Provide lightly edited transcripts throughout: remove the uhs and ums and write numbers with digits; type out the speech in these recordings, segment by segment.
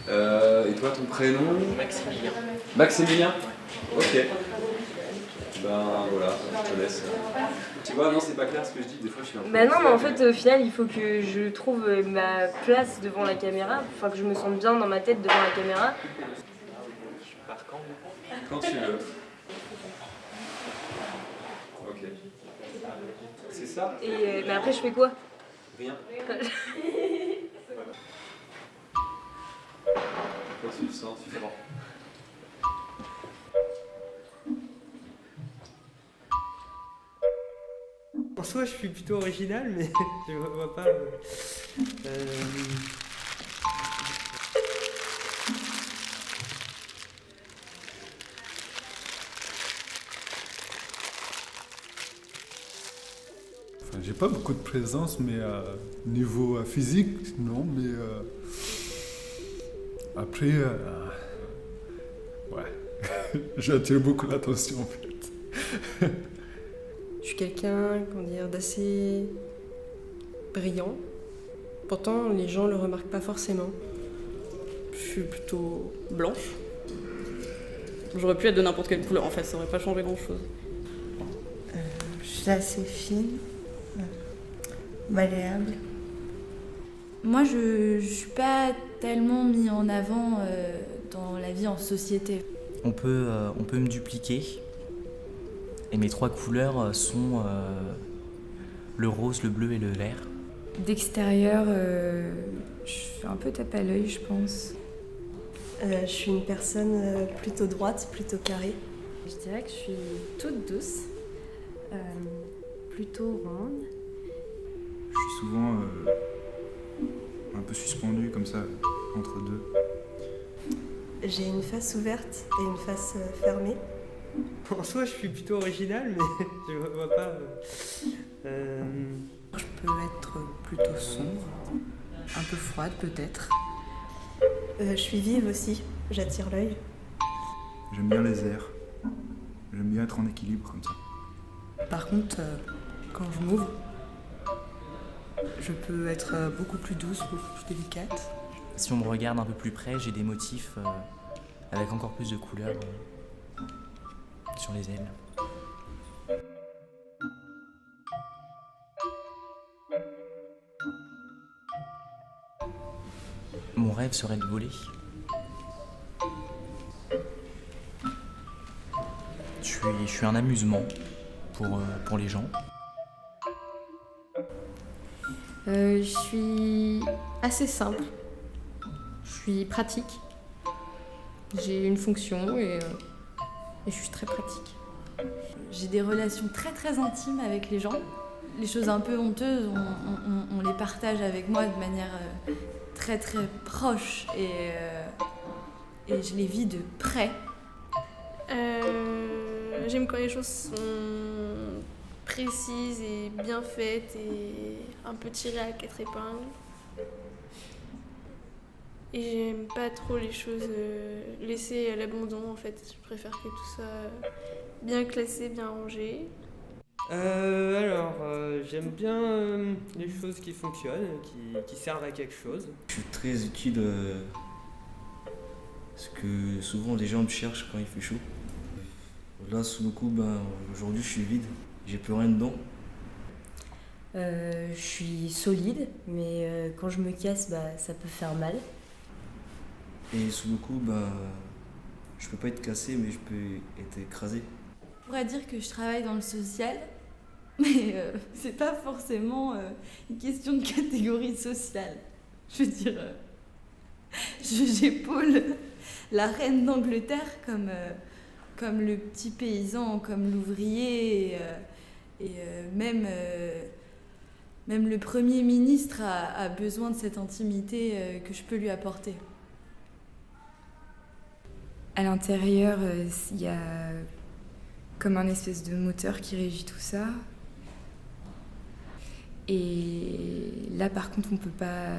Et toi, ton prénom? Maximilien. Maximilien? Ok. Ben voilà, je te laisse. Tu vois, non, c'est pas clair ce que je dis, des fois je suis un peu... Bah non, mais en fait, au final, il faut que je trouve ma place devant la caméra, enfin que je me sente bien dans ma tête devant la caméra. Je pars quand? Quand tu veux. Ok. C'est ça? Et mais après, je fais quoi? Rien. Quand tu le sens, tu fais bon. En soi, je suis plutôt original, mais je vois pas. Enfin, j'ai pas beaucoup de présence, mais niveau physique, non, mais après, ouais, j'attire beaucoup l'attention en fait. Je suis quelqu'un, comment dire, d'assez brillant. Pourtant, les gens le remarquent pas forcément. Je suis plutôt blanche. J'aurais pu être de n'importe quelle couleur en fait, ça aurait pas changé grand chose. Je suis assez fine, malléable. Moi, je suis pas tellement mis en avant dans la vie en société. On peut me dupliquer. Et mes 3 couleurs sont le rose, le bleu et le vert. D'extérieur, je suis un peu tape à l'œil, je pense. Je suis une personne plutôt droite, plutôt carrée. Je dirais que je suis toute douce, plutôt ronde. Je suis souvent un peu suspendue comme ça, entre deux. J'ai une face ouverte et une face fermée. En soi, je suis plutôt original, mais je vois pas. Je peux être plutôt sombre, un peu froide peut-être. Je suis vive aussi, j'attire l'œil. J'aime bien les airs. J'aime bien être en équilibre comme ça. Par contre, quand je m'ouvre, je peux être beaucoup plus douce, beaucoup plus délicate. Si on me regarde un peu plus près, j'ai des motifs avec encore plus de couleurs sur les ailes. Mon rêve serait de voler. Je suis un amusement pour les gens. Je suis assez simple. Je suis pratique. J'ai une fonction et je suis très pratique. J'ai des relations très très intimes avec les gens. Les choses un peu honteuses, on les partage avec moi de manière très très proche et je les vis de près. J'aime quand les choses sont précises et bien faites et un peu tirées à 4 épingles. Et j'aime pas trop les choses laissées à l'abandon en fait. Je préfère que tout soit bien classé, bien rangé. J'aime bien les choses qui fonctionnent, qui servent à quelque chose. Je suis très utile parce que souvent les gens me cherchent quand il fait chaud. Là, sous le coup, aujourd'hui je suis vide, j'ai plus rien dedans. Je suis solide, mais quand je me casse, ça peut faire mal. Et sous le coup, je peux pas être cassé, mais je peux être écrasé. On pourrait dire que je travaille dans le social, mais c'est pas forcément une question de catégorie sociale. Je veux dire, j'épaule la reine d'Angleterre comme le petit paysan, comme l'ouvrier, et même le Premier ministre a besoin de cette intimité que je peux lui apporter. À l'intérieur, il y a comme un espèce de moteur qui régit tout ça. Et là, par contre, on ne peut pas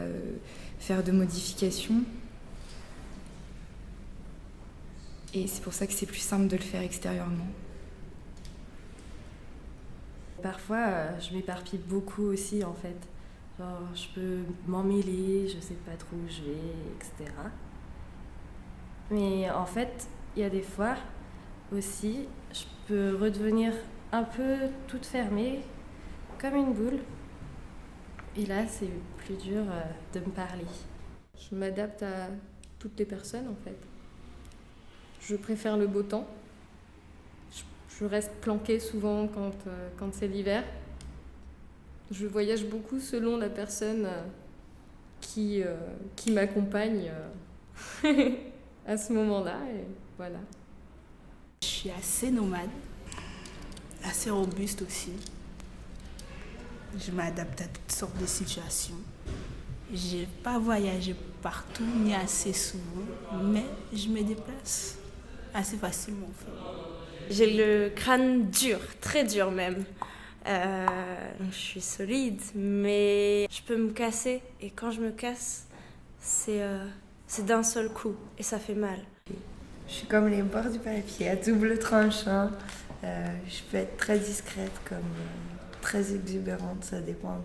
faire de modifications. Et c'est pour ça que c'est plus simple de le faire extérieurement. Parfois, je m'éparpille beaucoup aussi, en fait. Genre, je peux m'emmêler, je sais pas trop où je vais, etc. Mais en fait, il y a des fois aussi, je peux redevenir un peu toute fermée, comme une boule. Et là, c'est plus dur de me parler. Je m'adapte à toutes les personnes en fait. Je préfère le beau temps. Je reste planquée souvent quand c'est l'hiver. Je voyage beaucoup selon la personne qui m'accompagne à ce moment-là. Et voilà. Je suis assez nomade, assez robuste aussi. Je m'adapte à toutes sortes de situations. Je n'ai pas voyagé partout ni assez souvent, mais je me déplace assez facilement en fait. J'ai le crâne dur, très dur même. Je suis solide, mais je peux me casser. Et quand je me casse, c'est d'un seul coup et ça fait mal. Je suis comme les bords du papier, à double tranchant. Je peux être très discrète comme très exubérante, ça dépend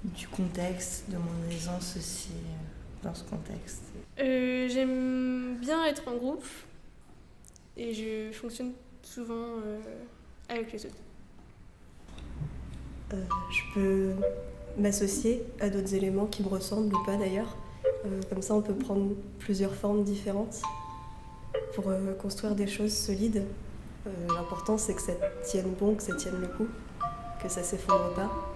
du contexte, de mon aisance aussi dans ce contexte. J'aime bien être en groupe et je fonctionne souvent avec les autres. Je peux m'associer à d'autres éléments qui me ressemblent ou pas d'ailleurs. Comme ça, on peut prendre plusieurs formes différentes pour construire des choses solides. L'important, c'est que ça tienne bon, que ça tienne le coup, que ça s'effondre pas.